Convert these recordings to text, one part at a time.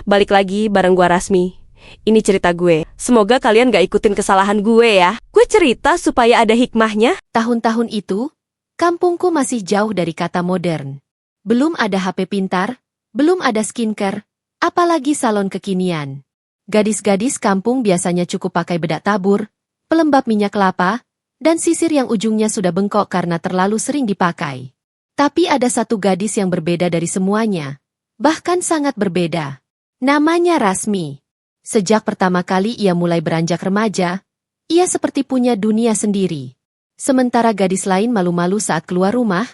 balik lagi bareng gua Rasmi. Ini cerita gue. Semoga kalian gak ikutin kesalahan gue ya. Gue cerita supaya ada hikmahnya. Tahun-tahun itu, kampungku masih jauh dari kata modern. Belum ada HP pintar, belum ada skincare, apalagi salon kekinian. Gadis-gadis kampung biasanya cukup pakai bedak tabur, pelembab minyak kelapa, dan sisir yang ujungnya sudah bengkok karena terlalu sering dipakai. Tapi ada satu gadis yang berbeda dari semuanya. Bahkan sangat berbeda. Namanya Rasmi. Sejak pertama kali ia mulai beranjak remaja, ia seperti punya dunia sendiri. Sementara gadis lain malu-malu saat keluar rumah,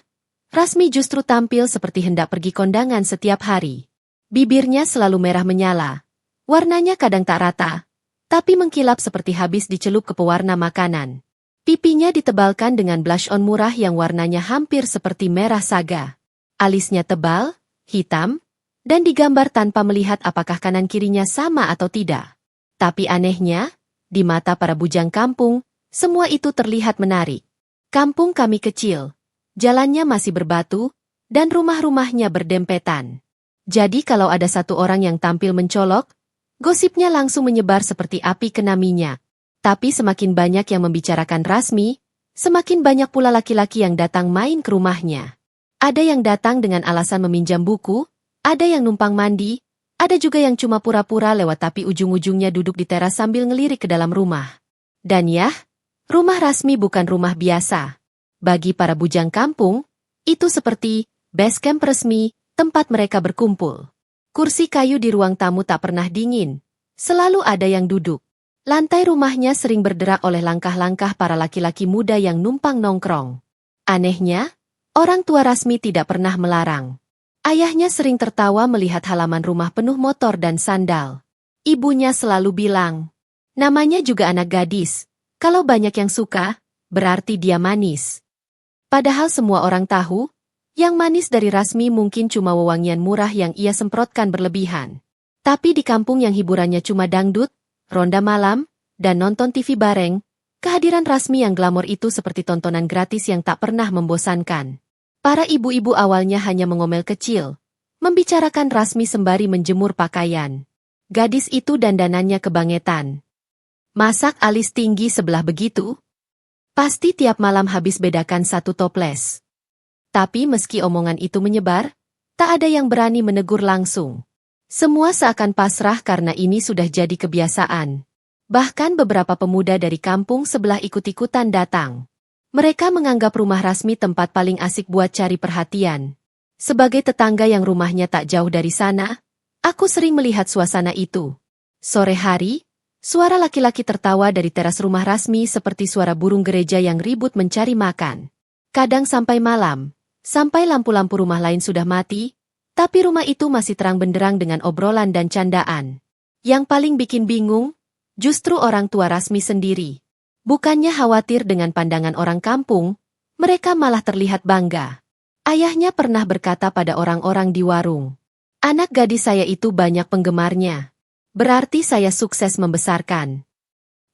Rasmi justru tampil seperti hendak pergi kondangan setiap hari. Bibirnya selalu merah menyala. Warnanya kadang tak rata, tapi mengkilap seperti habis dicelup ke pewarna makanan. Pipinya ditebalkan dengan blush on murah yang warnanya hampir seperti merah saga. Alisnya tebal, hitam, dan digambar tanpa melihat apakah kanan kirinya sama atau tidak. Tapi anehnya, di mata para bujang kampung, semua itu terlihat menarik. Kampung kami kecil, jalannya masih berbatu, dan rumah-rumahnya berdempetan. Jadi kalau ada satu orang yang tampil mencolok, gosipnya langsung menyebar seperti api kena minyak. Tapi semakin banyak yang membicarakan Rasmi, semakin banyak pula laki-laki yang datang main ke rumahnya. Ada yang datang dengan alasan meminjam buku, ada yang numpang mandi, ada juga yang cuma pura-pura lewat tapi ujung-ujungnya duduk di teras sambil ngelirik ke dalam rumah. Dan ya, rumah Rasmi bukan rumah biasa. Bagi para bujang kampung, itu seperti base camp resmi, tempat mereka berkumpul. Kursi kayu di ruang tamu tak pernah dingin. Selalu ada yang duduk. Lantai rumahnya sering berderak oleh langkah-langkah para laki-laki muda yang numpang nongkrong. Anehnya, orang tua Rasmi tidak pernah melarang. Ayahnya sering tertawa melihat halaman rumah penuh motor dan sandal. Ibunya selalu bilang, namanya juga anak gadis. Kalau banyak yang suka, berarti dia manis. Padahal semua orang tahu, yang manis dari Rasmi mungkin cuma wewangian murah yang ia semprotkan berlebihan. Tapi di kampung yang hiburannya cuma dangdut, ronda malam, dan nonton TV bareng, kehadiran Rasmi yang glamor itu seperti tontonan gratis yang tak pernah membosankan. Para ibu-ibu awalnya hanya mengomel kecil, membicarakan Rasmi sembari menjemur pakaian. Gadis itu dandanannya kebangetan. Masak alis tinggi sebelah begitu? Pasti tiap malam habis bedakan satu toples. Tapi meski omongan itu menyebar, tak ada yang berani menegur langsung. Semua seakan pasrah karena ini sudah jadi kebiasaan. Bahkan beberapa pemuda dari kampung sebelah ikut-ikutan datang. Mereka menganggap rumah Rasmi tempat paling asik buat cari perhatian. Sebagai tetangga yang rumahnya tak jauh dari sana, aku sering melihat suasana itu. Sore hari, suara laki-laki tertawa dari teras rumah Rasmi seperti suara burung gereja yang ribut mencari makan. Kadang sampai malam, sampai lampu-lampu rumah lain sudah mati, tapi rumah itu masih terang benderang dengan obrolan dan candaan. Yang paling bikin bingung, justru orang tua Rasmi sendiri. Bukannya khawatir dengan pandangan orang kampung, mereka malah terlihat bangga. Ayahnya pernah berkata pada orang-orang di warung, anak gadis saya itu banyak penggemarnya. Berarti saya sukses membesarkan.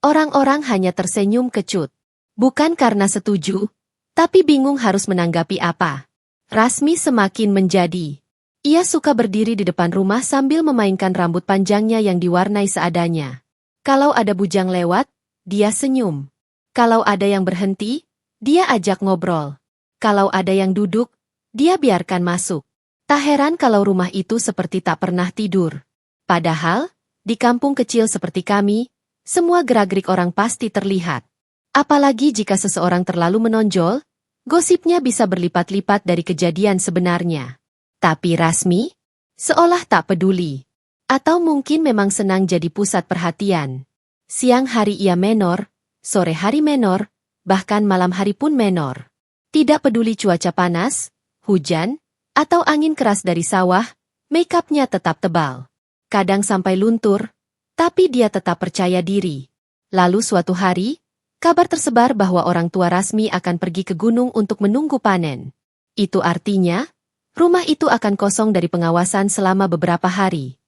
Orang-orang hanya tersenyum kecut. Bukan karena setuju, tapi bingung harus menanggapi apa. Rasmi semakin menjadi. Ia suka berdiri di depan rumah sambil memainkan rambut panjangnya yang diwarnai seadanya. Kalau ada bujang lewat, dia senyum. Kalau ada yang berhenti, dia ajak ngobrol. Kalau ada yang duduk, dia biarkan masuk. Tak heran kalau rumah itu seperti tak pernah tidur. Padahal, di kampung kecil seperti kami, semua gerak-gerik orang pasti terlihat. Apalagi jika seseorang terlalu menonjol, gosipnya bisa berlipat-lipat dari kejadian sebenarnya. Tapi Rasmi, seolah tak peduli. Atau mungkin memang senang jadi pusat perhatian. Siang hari ia menor, sore hari menor, bahkan malam hari pun menor. Tidak peduli cuaca panas, hujan, atau angin keras dari sawah, make-upnya tetap tebal. Kadang sampai luntur, tapi dia tetap percaya diri. Lalu suatu hari, kabar tersebar bahwa orang tua Rasmi akan pergi ke gunung untuk menunggu panen. Itu artinya, rumah itu akan kosong dari pengawasan selama beberapa hari.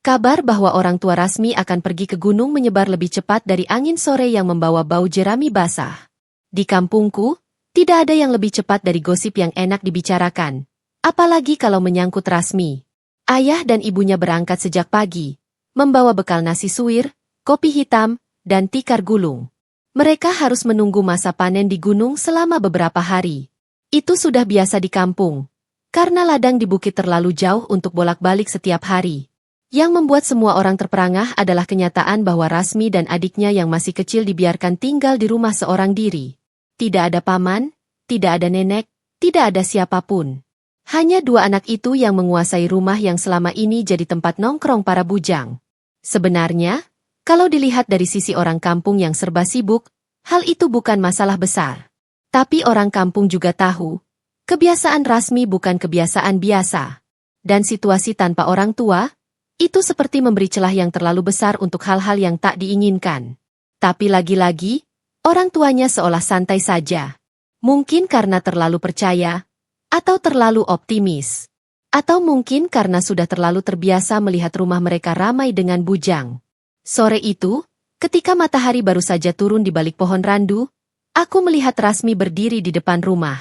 Kabar bahwa orang tua Rasmi akan pergi ke gunung menyebar lebih cepat dari angin sore yang membawa bau jerami basah. Di kampungku, tidak ada yang lebih cepat dari gosip yang enak dibicarakan. Apalagi kalau menyangkut Rasmi. Ayah dan ibunya berangkat sejak pagi, membawa bekal nasi suwir, kopi hitam, dan tikar gulung. Mereka harus menunggu masa panen di gunung selama beberapa hari. Itu sudah biasa di kampung, karena ladang di bukit terlalu jauh untuk bolak-balik setiap hari. Yang membuat semua orang terperangah adalah kenyataan bahwa Rasmi dan adiknya yang masih kecil dibiarkan tinggal di rumah seorang diri. Tidak ada paman, tidak ada nenek, tidak ada siapapun. Hanya dua anak itu yang menguasai rumah yang selama ini jadi tempat nongkrong para bujang. Sebenarnya, kalau dilihat dari sisi orang kampung yang serba sibuk, hal itu bukan masalah besar. Tapi orang kampung juga tahu, kebiasaan Rasmi bukan kebiasaan biasa. Dan situasi tanpa orang tua, itu seperti memberi celah yang terlalu besar untuk hal-hal yang tak diinginkan. Tapi lagi-lagi, orang tuanya seolah santai saja. Mungkin karena terlalu percaya, atau terlalu optimis. Atau mungkin karena sudah terlalu terbiasa melihat rumah mereka ramai dengan bujang. Sore itu, ketika matahari baru saja turun di balik pohon randu, aku melihat Rasmi berdiri di depan rumah.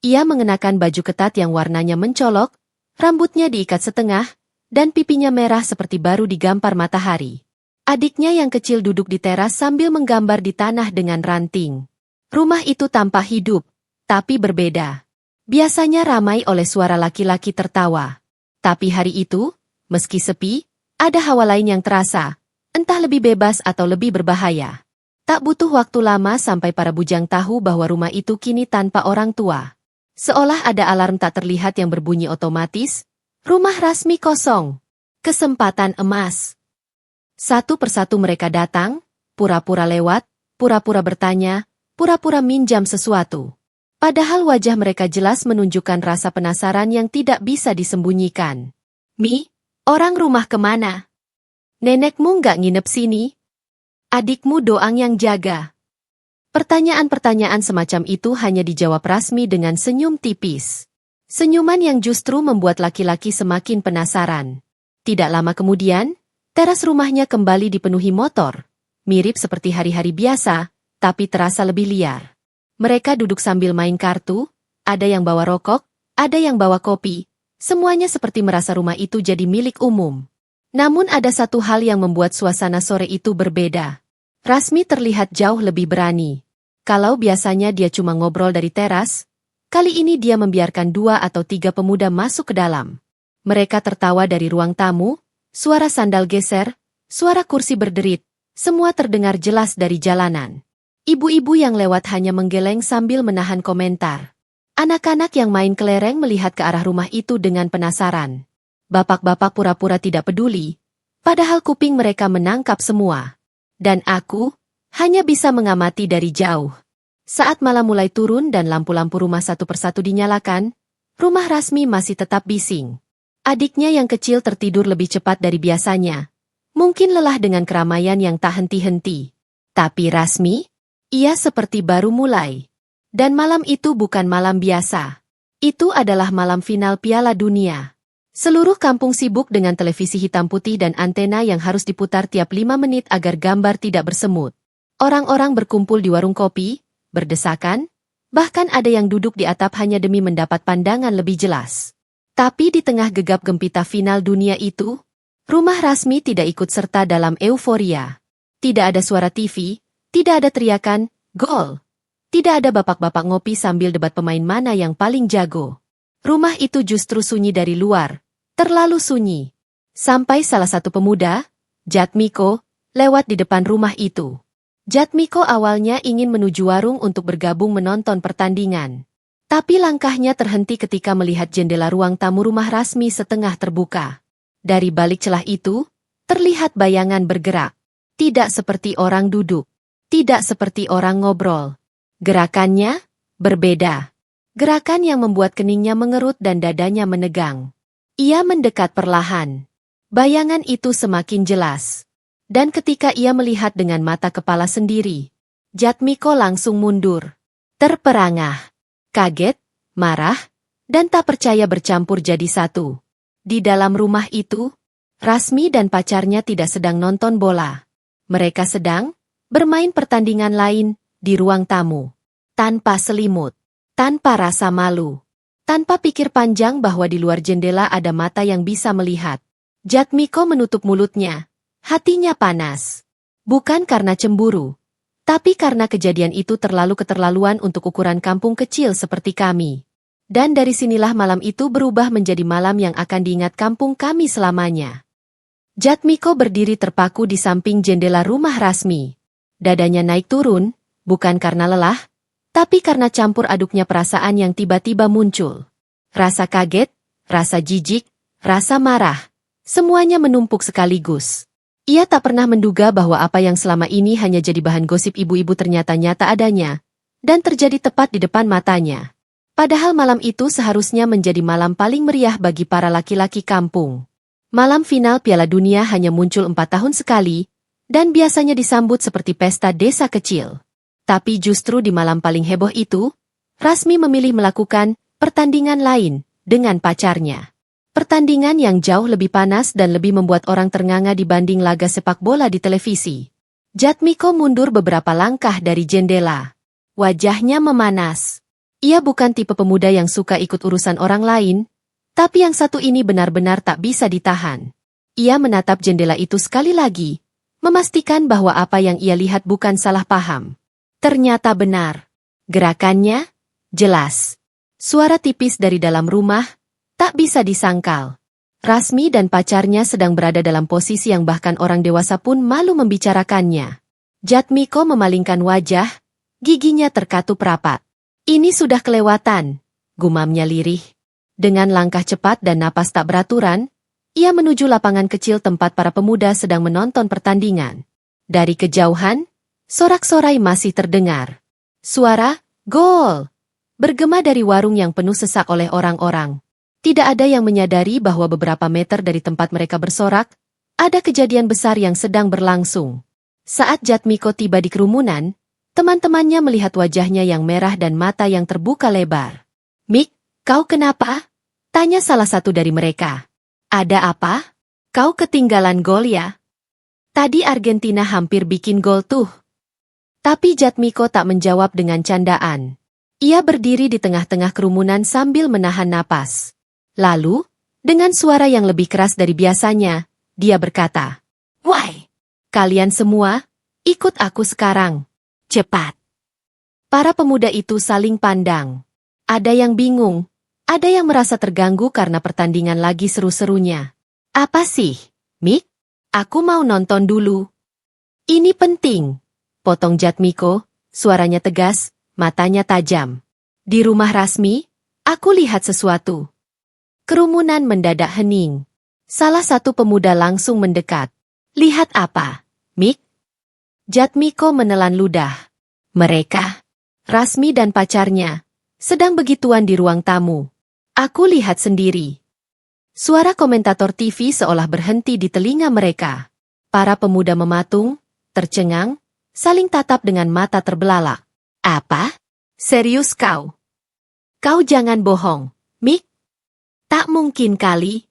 Ia mengenakan baju ketat yang warnanya mencolok, rambutnya diikat setengah, dan pipinya merah seperti baru digampar matahari. Adiknya yang kecil duduk di teras sambil menggambar di tanah dengan ranting. Rumah itu tampak hidup, tapi berbeda. Biasanya ramai oleh suara laki-laki tertawa. Tapi hari itu, meski sepi, ada hawa lain yang terasa. Entah lebih bebas atau lebih berbahaya. Tak butuh waktu lama sampai para bujang tahu bahwa rumah itu kini tanpa orang tua. Seolah ada alarm tak terlihat yang berbunyi otomatis, rumah Rasmi kosong. Kesempatan emas. Satu persatu mereka datang, pura-pura lewat, pura-pura bertanya, pura-pura minjam sesuatu. Padahal wajah mereka jelas menunjukkan rasa penasaran yang tidak bisa disembunyikan. Mi, orang rumah kemana? Nenekmu nggak nginep sini? Adikmu Doang yang jaga. Pertanyaan-pertanyaan semacam itu hanya dijawab Rasmi dengan senyum tipis. Senyuman yang justru membuat laki-laki semakin penasaran. Tidak lama kemudian, teras rumahnya kembali dipenuhi motor. Mirip seperti hari-hari biasa, tapi terasa lebih liar. Mereka duduk sambil main kartu, ada yang bawa rokok, ada yang bawa kopi. Semuanya seperti merasa rumah itu jadi milik umum. Namun ada satu hal yang membuat suasana sore itu berbeda. Rasmi terlihat jauh lebih berani. Kalau biasanya dia cuma ngobrol dari teras, kali ini dia membiarkan 2 atau 3 pemuda masuk ke dalam. Mereka tertawa dari ruang tamu, suara sandal geser, suara kursi berderit, semua terdengar jelas dari jalanan. Ibu-ibu yang lewat hanya menggeleng sambil menahan komentar. Anak-anak yang main kelereng melihat ke arah rumah itu dengan penasaran. Bapak-bapak pura-pura tidak peduli, padahal kuping mereka menangkap semua. Dan aku hanya bisa mengamati dari jauh. Saat malam mulai turun dan lampu-lampu rumah satu persatu dinyalakan, rumah Rasmi masih tetap bising. Adiknya yang kecil tertidur lebih cepat dari biasanya. Mungkin lelah dengan keramaian yang tak henti-henti. Tapi Rasmi, ia seperti baru mulai. Dan malam itu bukan malam biasa. Itu adalah malam final Piala Dunia. Seluruh kampung sibuk dengan televisi hitam putih dan antena yang harus diputar tiap 5 menit agar gambar tidak bersemut. Orang-orang berkumpul di warung kopi, berdesakan, bahkan ada yang duduk di atap hanya demi mendapat pandangan lebih jelas. Tapi di tengah gegap gempita final dunia itu, rumah Rasmi tidak ikut serta dalam euforia. Tidak ada suara TV, tidak ada teriakan, gol. Tidak ada bapak-bapak ngopi sambil debat pemain mana yang paling jago. Rumah itu justru sunyi dari luar. Terlalu sunyi. Sampai salah satu pemuda, Jatmiko, lewat di depan rumah itu. Jatmiko awalnya ingin menuju warung untuk bergabung menonton pertandingan. Tapi langkahnya terhenti ketika melihat jendela ruang tamu rumah Rasmi setengah terbuka. Dari balik celah itu, terlihat bayangan bergerak. Tidak seperti orang duduk. Tidak seperti orang ngobrol. Gerakannya berbeda. Gerakan yang membuat keningnya mengerut dan dadanya menegang. Ia mendekat perlahan. Bayangan itu semakin jelas. Dan ketika ia melihat dengan mata kepala sendiri, Jatmiko langsung mundur. Terperangah, kaget, marah, dan tak percaya bercampur jadi satu. Di dalam rumah itu, Rasmi dan pacarnya tidak sedang nonton bola. Mereka sedang bermain pertandingan lain di ruang tamu. Tanpa selimut, tanpa rasa malu. Tanpa pikir panjang bahwa di luar jendela ada mata yang bisa melihat. Jatmiko menutup mulutnya. Hatinya panas. Bukan karena cemburu. Tapi karena kejadian itu terlalu keterlaluan untuk ukuran kampung kecil seperti kami. Dan dari sinilah malam itu berubah menjadi malam yang akan diingat kampung kami selamanya. Jatmiko berdiri terpaku di samping jendela rumah Rasmi. Dadanya naik turun, bukan karena lelah, tapi karena campur aduknya perasaan yang tiba-tiba muncul. Rasa kaget, rasa jijik, rasa marah. Semuanya menumpuk sekaligus. Ia tak pernah menduga bahwa apa yang selama ini hanya jadi bahan gosip ibu-ibu ternyata nyata adanya, dan terjadi tepat di depan matanya. Padahal malam itu seharusnya menjadi malam paling meriah bagi para laki-laki kampung. Malam final Piala Dunia hanya muncul 4 tahun sekali, dan biasanya disambut seperti pesta desa kecil. Tapi justru di malam paling heboh itu, Rasmi memilih melakukan pertandingan lain dengan pacarnya. Pertandingan yang jauh lebih panas dan lebih membuat orang ternganga dibanding laga sepak bola di televisi. Jatmiko mundur beberapa langkah dari jendela. Wajahnya memanas. Ia bukan tipe pemuda yang suka ikut urusan orang lain, tapi yang satu ini benar-benar tak bisa ditahan. Ia menatap jendela itu sekali lagi, memastikan bahwa apa yang ia lihat bukan salah paham. Ternyata benar. Gerakannya jelas. Suara tipis dari dalam rumah tak bisa disangkal. Rasmi dan pacarnya sedang berada dalam posisi yang bahkan orang dewasa pun malu membicarakannya. Jatmiko memalingkan wajah, giginya terkatup rapat. Ini sudah kelewatan, gumamnya lirih. Dengan langkah cepat dan napas tak beraturan, ia menuju lapangan kecil tempat para pemuda sedang menonton pertandingan. Dari kejauhan, sorak-sorai masih terdengar. Suara, gol! Bergema dari warung yang penuh sesak oleh orang-orang. Tidak ada yang menyadari bahwa beberapa meter dari tempat mereka bersorak, ada kejadian besar yang sedang berlangsung. Saat Jatmiko tiba di kerumunan, teman-temannya melihat wajahnya yang merah dan mata yang terbuka lebar. "Mik, kau kenapa?" tanya salah satu dari mereka. "Ada apa? Kau ketinggalan gol ya? Tadi Argentina hampir bikin gol tuh." Tapi Jatmiko tak menjawab dengan candaan. Ia berdiri di tengah-tengah kerumunan sambil menahan napas. Lalu, dengan suara yang lebih keras dari biasanya, dia berkata, "Woi, kalian semua, ikut aku sekarang. Cepat." Para pemuda itu saling pandang. Ada yang bingung, ada yang merasa terganggu karena pertandingan lagi seru-serunya. "Apa sih, Mik? Aku mau nonton dulu." "Ini penting," potong Jatmiko, suaranya tegas, matanya tajam. "Di rumah Rasmi, aku lihat sesuatu." Kerumunan mendadak hening. Salah satu pemuda langsung mendekat. "Lihat apa, Mik?" Jatmiko menelan ludah. Mereka, Rasmi dan pacarnya, sedang begituan di ruang tamu. "Aku lihat sendiri." Suara komentator TV seolah berhenti di telinga mereka. Para pemuda mematung, tercengang, saling tatap dengan mata terbelalak. "Apa? Serius kau? Kau jangan bohong, Mik? Tak mungkin kali."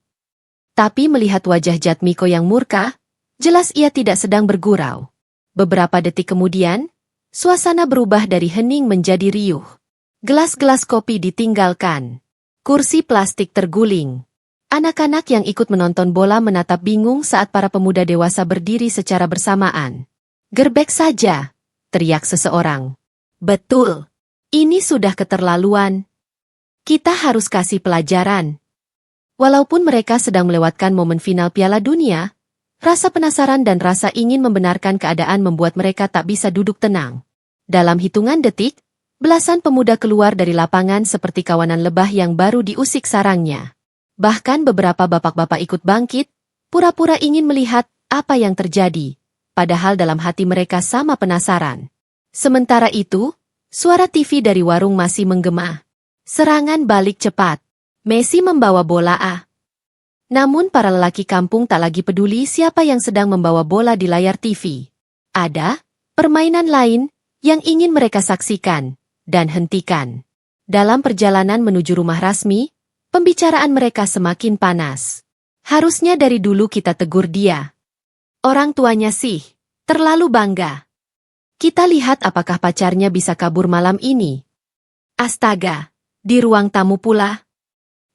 Tapi melihat wajah Jatmiko yang murka, jelas ia tidak sedang bergurau. Beberapa detik kemudian, suasana berubah dari hening menjadi riuh. Gelas-gelas kopi ditinggalkan. Kursi plastik terguling. Anak-anak yang ikut menonton bola menatap bingung saat para pemuda dewasa berdiri secara bersamaan. "Gerbek saja," teriak seseorang. "Betul. Ini sudah keterlaluan. Kita harus kasih pelajaran." Walaupun mereka sedang melewatkan momen final Piala Dunia, rasa penasaran dan rasa ingin membenarkan keadaan membuat mereka tak bisa duduk tenang. Dalam hitungan detik, belasan pemuda keluar dari lapangan seperti kawanan lebah yang baru diusik sarangnya. Bahkan beberapa bapak-bapak ikut bangkit, pura-pura ingin melihat apa yang terjadi, padahal dalam hati mereka sama penasaran. Sementara itu, suara TV dari warung masih menggema. "Serangan balik cepat. Messi membawa bola A." Namun para lelaki kampung tak lagi peduli siapa yang sedang membawa bola di layar TV. Ada permainan lain yang ingin mereka saksikan dan hentikan. Dalam perjalanan menuju rumah Rasmi, pembicaraan mereka semakin panas. "Harusnya dari dulu kita tegur dia. Orang tuanya sih, terlalu bangga. Kita lihat apakah pacarnya bisa kabur malam ini. Astaga, Di ruang tamu pula,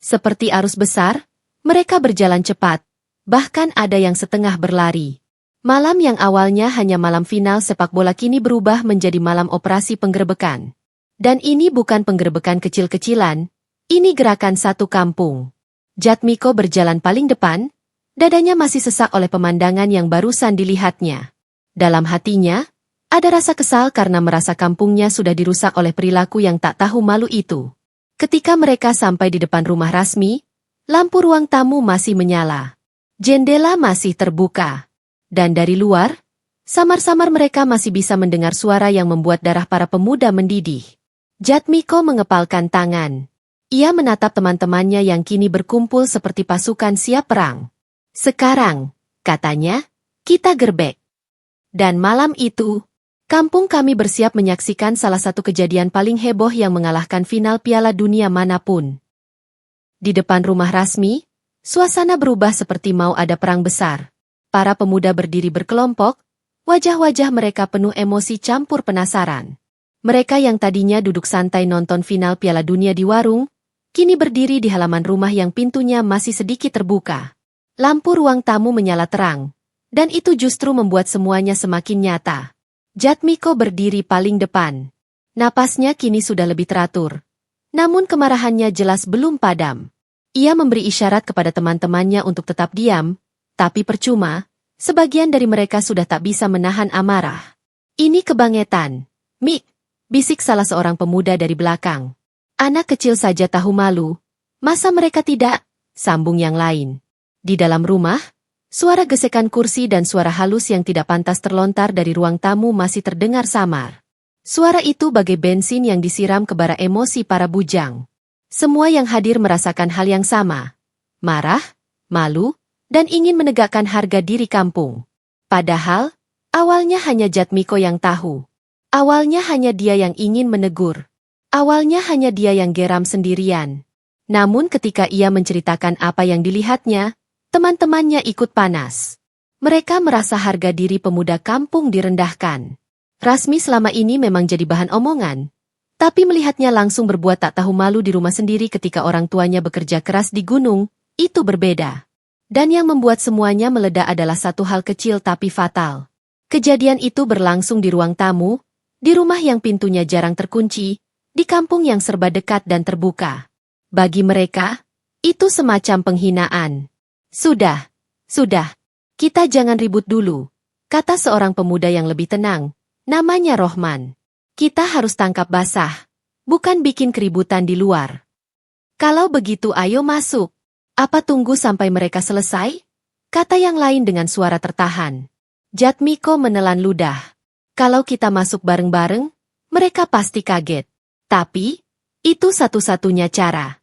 seperti arus besar, mereka berjalan cepat, bahkan ada yang setengah berlari. Malam yang awalnya hanya malam final sepak bola kini berubah menjadi malam operasi penggerebekan. Dan ini bukan penggerebekan kecil-kecilan, ini gerakan satu kampung. Jatmiko berjalan paling depan, dadanya masih sesak oleh pemandangan yang barusan dilihatnya. Dalam hatinya, ada rasa kesal karena merasa kampungnya sudah dirusak oleh perilaku yang tak tahu malu itu. Ketika mereka sampai di depan rumah Rasmi, lampu ruang tamu masih menyala. Jendela masih terbuka. Dan dari luar, samar-samar mereka masih bisa mendengar suara yang membuat darah para pemuda mendidih. Jatmiko mengepalkan tangan. Ia menatap teman-temannya yang kini berkumpul seperti pasukan siap perang. Sekarang, katanya, kita gerbek. Dan malam itu, kampung kami bersiap menyaksikan salah satu kejadian paling heboh yang mengalahkan final Piala Dunia manapun. Di depan rumah Rasmi, suasana berubah seperti mau ada perang besar. Para pemuda berdiri berkelompok, wajah-wajah mereka penuh emosi campur penasaran. Mereka yang tadinya duduk santai nonton final Piala Dunia di warung, kini berdiri di halaman rumah yang pintunya masih sedikit terbuka. Lampu ruang tamu menyala terang, dan itu justru membuat semuanya semakin nyata. Jatmiko berdiri paling depan. Napasnya kini sudah lebih teratur. Namun kemarahannya jelas belum padam. Ia memberi isyarat kepada teman-temannya untuk tetap diam, tapi percuma, sebagian dari mereka sudah tak bisa menahan amarah. Ini kebangetan. Mik, bisik salah seorang pemuda dari belakang. Anak kecil saja tahu malu. Masa mereka tidak? Sambung yang lain. Di dalam rumah, suara gesekan kursi dan suara halus yang tidak pantas terlontar dari ruang tamu masih terdengar samar. Suara itu bagai bensin yang disiram ke bara emosi para bujang. Semua yang hadir merasakan hal yang sama. Marah, malu, dan ingin menegakkan harga diri kampung. Padahal, awalnya hanya Jatmiko yang tahu. Awalnya hanya dia yang ingin menegur. Awalnya hanya dia yang geram sendirian. Namun ketika ia menceritakan apa yang dilihatnya, teman-temannya ikut panas. Mereka merasa harga diri pemuda kampung direndahkan. Rasmi selama ini memang jadi bahan omongan. Tapi melihatnya langsung berbuat tak tahu malu di rumah sendiri ketika orang tuanya bekerja keras di gunung, itu berbeda. Dan yang membuat semuanya meledak adalah satu hal kecil tapi fatal. Kejadian itu berlangsung di ruang tamu, di rumah yang pintunya jarang terkunci, di kampung yang serba dekat dan terbuka. Bagi mereka, itu semacam penghinaan. Sudah, kita jangan ribut dulu, kata seorang pemuda yang lebih tenang, namanya Rohman. Kita harus tangkap basah, bukan bikin keributan di luar. Kalau begitu ayo masuk. Apa tunggu sampai mereka selesai? Kata yang lain dengan suara tertahan. Jatmiko menelan ludah. Kalau kita masuk bareng-bareng, mereka pasti kaget. Tapi, itu satu-satunya cara.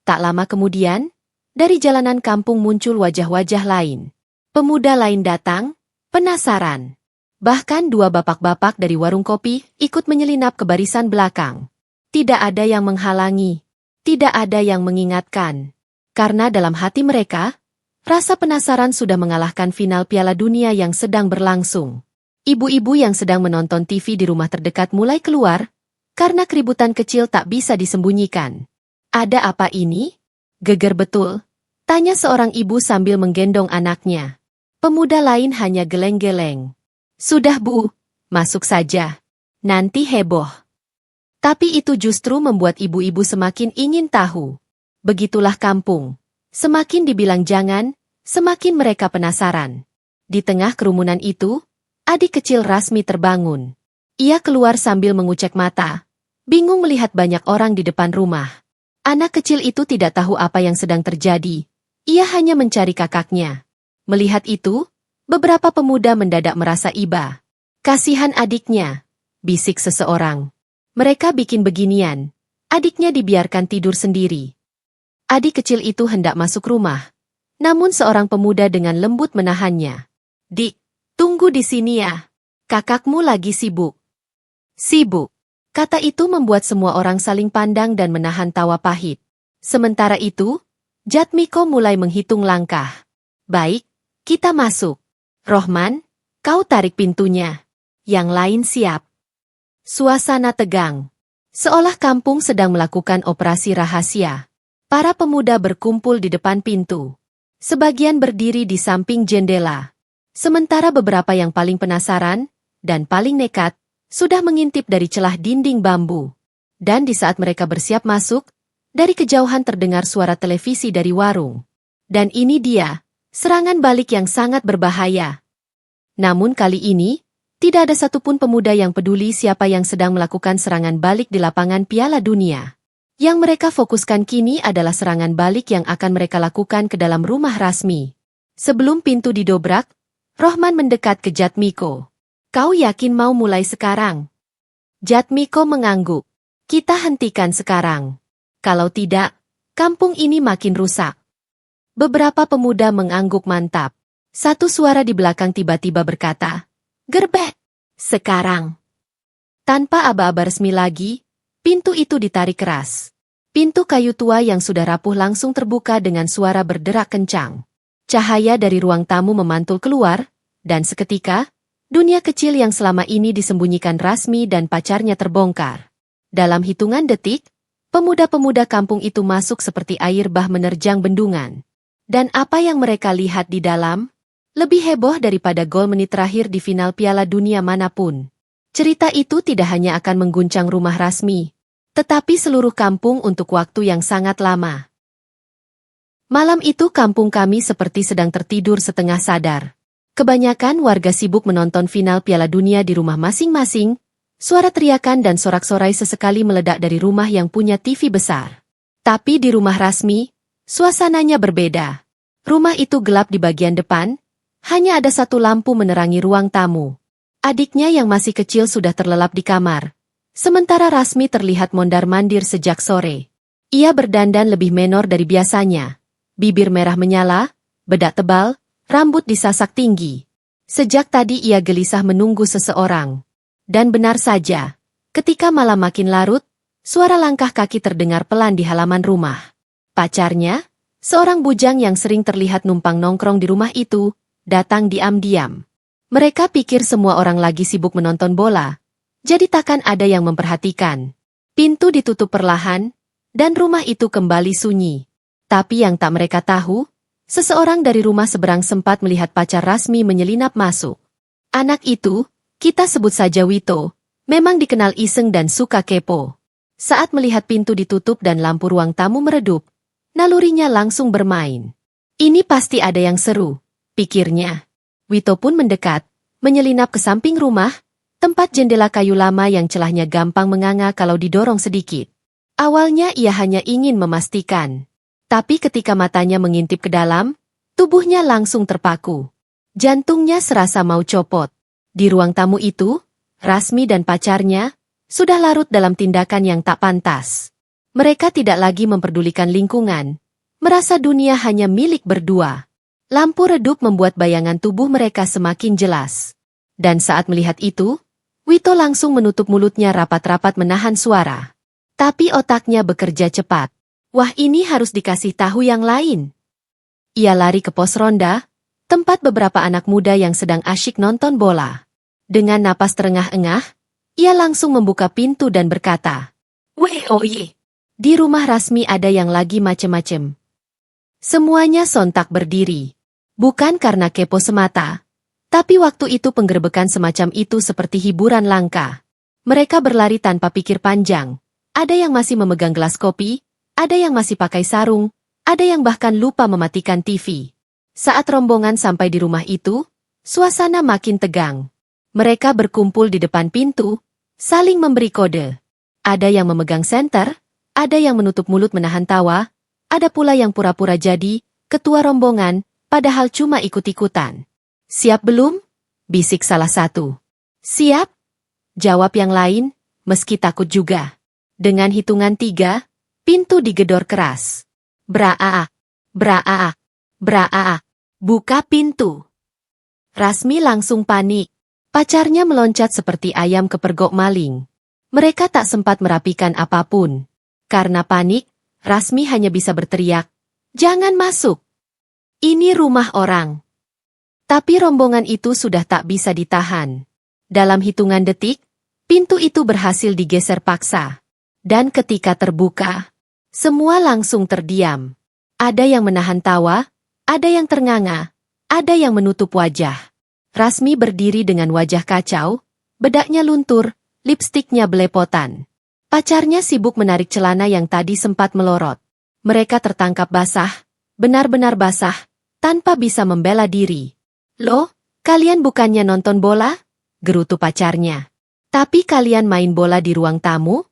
Tak lama kemudian, dari jalanan kampung muncul wajah-wajah lain. Pemuda lain datang, penasaran. Bahkan dua bapak-bapak dari warung kopi ikut menyelinap ke barisan belakang. Tidak ada yang menghalangi. Tidak ada yang mengingatkan. Karena dalam hati mereka, rasa penasaran sudah mengalahkan final Piala Dunia yang sedang berlangsung. Ibu-ibu yang sedang menonton TV di rumah terdekat mulai keluar, karena keributan kecil tak bisa disembunyikan. Ada apa ini? Geger betul, tanya seorang ibu sambil menggendong anaknya. Pemuda lain hanya geleng-geleng. Sudah Bu, masuk saja. Nanti heboh. Tapi itu justru membuat ibu-ibu semakin ingin tahu. Begitulah kampung. Semakin dibilang jangan, semakin mereka penasaran. Di tengah kerumunan itu, adik kecil Rasmi terbangun. Ia keluar sambil mengucek mata, bingung melihat banyak orang di depan rumah. Anak kecil itu tidak tahu apa yang sedang terjadi. Ia hanya mencari kakaknya. Melihat itu, beberapa pemuda mendadak merasa iba. Kasihan adiknya, bisik seseorang. Mereka bikin beginian. Adiknya dibiarkan tidur sendiri. Adik kecil itu hendak masuk rumah. Namun seorang pemuda dengan lembut menahannya. Dik, tunggu di sini ya. Kakakmu lagi sibuk. Sibuk. Kata itu membuat semua orang saling pandang dan menahan tawa pahit. Sementara itu, Jatmiko mulai menghitung langkah. Baik, kita masuk. Rohman, kau tarik pintunya. Yang lain siap. Suasana tegang. Seolah kampung sedang melakukan operasi rahasia. Para pemuda berkumpul di depan pintu. Sebagian berdiri di samping jendela. Sementara beberapa yang paling penasaran dan paling nekat sudah mengintip dari celah dinding bambu. Dan di saat mereka bersiap masuk, dari kejauhan terdengar suara televisi dari warung. Dan ini dia, serangan balik yang sangat berbahaya. Namun kali ini, tidak ada satupun pemuda yang peduli siapa yang sedang melakukan serangan balik di lapangan Piala Dunia. Yang mereka fokuskan kini adalah serangan balik yang akan mereka lakukan ke dalam rumah Rasmi. Sebelum pintu didobrak, Rohman mendekat ke Jatmiko. Kau yakin mau mulai sekarang? Jatmiko mengangguk. Kita hentikan sekarang. Kalau tidak, kampung ini makin rusak. Beberapa pemuda mengangguk mantap. Satu suara di belakang tiba-tiba berkata, "Gerbek! Sekarang!" Tanpa aba-aba resmi lagi, pintu itu ditarik keras. Pintu kayu tua yang sudah rapuh langsung terbuka dengan suara berderak kencang. Cahaya dari ruang tamu memantul keluar, dan seketika, dunia kecil yang selama ini disembunyikan Rasmi dan pacarnya terbongkar. Dalam hitungan detik, pemuda-pemuda kampung itu masuk seperti air bah menerjang bendungan. Dan apa yang mereka lihat di dalam? Lebih heboh daripada gol menit terakhir di final Piala Dunia manapun. Cerita itu tidak hanya akan mengguncang rumah Rasmi, tetapi seluruh kampung untuk waktu yang sangat lama. Malam itu kampung kami seperti sedang tertidur setengah sadar. Kebanyakan warga sibuk menonton final Piala Dunia di rumah masing-masing. Suara teriakan dan sorak-sorai sesekali meledak dari rumah yang punya TV besar. Tapi di rumah Rasmi, suasananya berbeda. Rumah itu gelap di bagian depan. Hanya ada satu lampu menerangi ruang tamu. Adiknya yang masih kecil sudah terlelap di kamar. Sementara Rasmi terlihat mondar-mandir sejak sore. Ia berdandan lebih menor dari biasanya. Bibir merah menyala, bedak tebal, rambut disasak tinggi. Sejak tadi ia gelisah menunggu seseorang. Dan benar saja, ketika malam makin larut, suara langkah kaki terdengar pelan di halaman rumah. Pacarnya, seorang bujang yang sering terlihat numpang nongkrong di rumah itu, datang diam-diam. Mereka pikir semua orang lagi sibuk menonton bola, jadi takkan ada yang memperhatikan. Pintu ditutup perlahan, dan rumah itu kembali sunyi. Tapi yang tak mereka tahu, seseorang dari rumah seberang sempat melihat pacar Rasmi menyelinap masuk. Anak itu, kita sebut saja Wito, memang dikenal iseng dan suka kepo. Saat melihat pintu ditutup dan lampu ruang tamu meredup, nalurinya langsung bermain. Ini pasti ada yang seru, pikirnya. Wito pun mendekat, menyelinap ke samping rumah, tempat jendela kayu lama yang celahnya gampang menganga kalau didorong sedikit. Awalnya ia hanya ingin memastikan. Tapi ketika matanya mengintip ke dalam, tubuhnya langsung terpaku. Jantungnya serasa mau copot. Di ruang tamu itu, Rasmi dan pacarnya sudah larut dalam tindakan yang tak pantas. Mereka tidak lagi memperdulikan lingkungan, merasa dunia hanya milik berdua. Lampu redup membuat bayangan tubuh mereka semakin jelas. Dan saat melihat itu, Wito langsung menutup mulutnya rapat-rapat menahan suara. Tapi otaknya bekerja cepat. Wah, ini harus dikasih tahu yang lain. Ia lari ke pos ronda, tempat beberapa anak muda yang sedang asyik nonton bola. Dengan napas terengah-engah, ia langsung membuka pintu dan berkata, "Woi, di rumah Rasmi ada yang lagi macem-macem." Semuanya sontak berdiri. Bukan karena kepo semata, tapi waktu itu penggerebekan semacam itu seperti hiburan langka. Mereka berlari tanpa pikir panjang. Ada yang masih memegang gelas kopi, ada yang masih pakai sarung, ada yang bahkan lupa mematikan TV. Saat rombongan sampai di rumah itu, suasana makin tegang. Mereka berkumpul di depan pintu, saling memberi kode. Ada yang memegang senter, ada yang menutup mulut menahan tawa, ada pula yang pura-pura jadi ketua rombongan, padahal cuma ikut-ikutan. "Siap belum?" bisik salah satu. "Siap," jawab yang lain, meski takut juga. Dengan hitungan 3, pintu digedor keras. Braa, braa, braa, buka pintu. Rasmi langsung panik. Pacarnya meloncat seperti ayam kepergok maling. Mereka tak sempat merapikan apapun. Karena panik, Rasmi hanya bisa berteriak, "Jangan masuk! Ini rumah orang." Tapi rombongan itu sudah tak bisa ditahan. Dalam hitungan detik, pintu itu berhasil digeser paksa. Dan ketika terbuka, semua langsung terdiam. Ada yang menahan tawa, ada yang ternganga, ada yang menutup wajah. Rasmi berdiri dengan wajah kacau, bedaknya luntur, lipstiknya belepotan. Pacarnya sibuk menarik celana yang tadi sempat melorot. Mereka tertangkap basah, benar-benar basah, tanpa bisa membela diri. "Loh, kalian bukannya nonton bola?" gerutu pacarnya. "Tapi kalian main bola di ruang tamu?"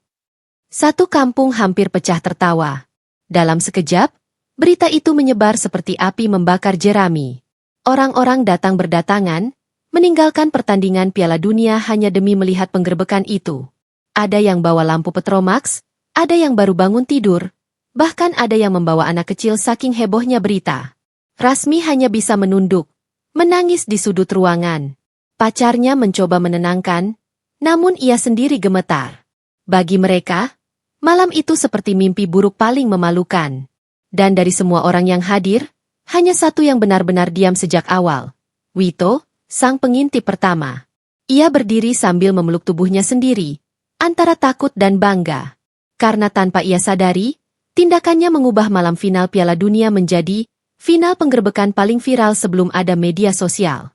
Satu kampung hampir pecah tertawa. Dalam sekejap, berita itu menyebar seperti api membakar jerami. Orang-orang datang berdatangan, meninggalkan pertandingan Piala Dunia hanya demi melihat penggerbekan itu. Ada yang bawa lampu Petromax, ada yang baru bangun tidur, bahkan ada yang membawa anak kecil saking hebohnya berita. Rasmi hanya bisa menunduk, menangis di sudut ruangan. Pacarnya mencoba menenangkan, namun ia sendiri gemetar. Bagi mereka, malam itu seperti mimpi buruk paling memalukan. Dan dari semua orang yang hadir, hanya satu yang benar-benar diam sejak awal. Wito, sang pengintip pertama. Ia berdiri sambil memeluk tubuhnya sendiri, antara takut dan bangga. Karena tanpa ia sadari, tindakannya mengubah malam final Piala Dunia menjadi final penggerbekan paling viral sebelum ada media sosial.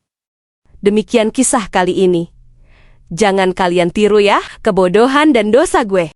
Demikian kisah kali ini. Jangan kalian tiru ya, kebodohan dan dosa gue.